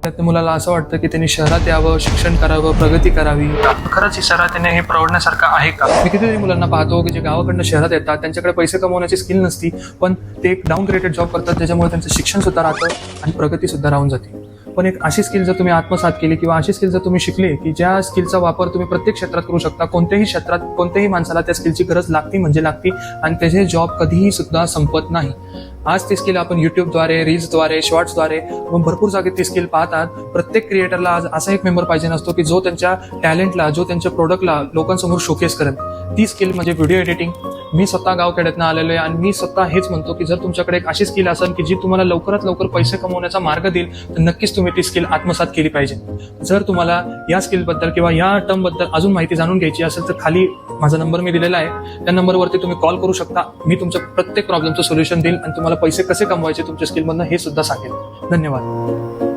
त्या मुलाला असं वाटतं की त्यांनी शहरात यावं, शिक्षण करावं, प्रगती करावी. खरंच ही शहरात त्याने हे परवडण्यासारखं आहे का? मी कितीतरी मुलांना पाहतो की जे गावाकडनं शहरात येतात, त्यांच्याकडे पैसे कमवण्याची स्किल नसती, पण ते एक डाऊन ग्रेडेड जॉब करतात, त्याच्यामुळे त्यांचं शिक्षण सुद्धा राहतं आणि प्रगती सुद्धा राहून जाते. पण एक अशी स्किल जर तुम्ही आत्मसात केली किंवा अशी स्किल जर तुम्ही शिकले की ज्या स्किलचा वापर तुम्ही प्रत्येक क्षेत्रात करू शकता, कोणत्याही क्षेत्रात कोणत्याही माणसाला त्या स्किलची गरज लागती म्हणजे लागती आणि त्याचे जॉब कधीही सुद्धा संपत नाही. आज ती स्किल आपण युट्यूबद्वारे, रील्सद्वारे, शॉर्ट्सद्वारे भरपूर जागे ती स्किल पाहतात. प्रत्येक क्रिएटरला आज असा एक मेंबर पाहिजे नसतो की जो त्यांच्या टॅलेंटला, जो त्यांच्या प्रोडक्टला लोकांसमोर शोकेस करेल. ती स्किल म्हणजे व्हिडिओ एडिटिंग. मी स्वतः गावखेड्यातनं आलेलो आहे आणि मी स्वतः हेच म्हणतो की जर तुमच्याकडे एक अशी स्किल असेल की जी तुम्हाला लवकरात लवकर पैसे कमवण्याचा मार्ग देईल, तर नक्कीच तुम्ही ती स्किल आत्मसात केली पाहिजे. जर तुम्हाला या स्किलबद्दल किंवा या टर्मबद्दल अजून माहिती जाणून घ्यायची असेल तर खाली माझा नंबर मी दिलेला आहे. त्या नंबरवरती तुम्ही कॉल करू शकता. मी तुमच्या प्रत्येक प्रॉब्लेमचं सोल्युशन देईल आणि तुम्हाला पैसे कसे कमवायचे तुमच्या स्किलमधनं हे सुद्धा सांगेल. धन्यवाद.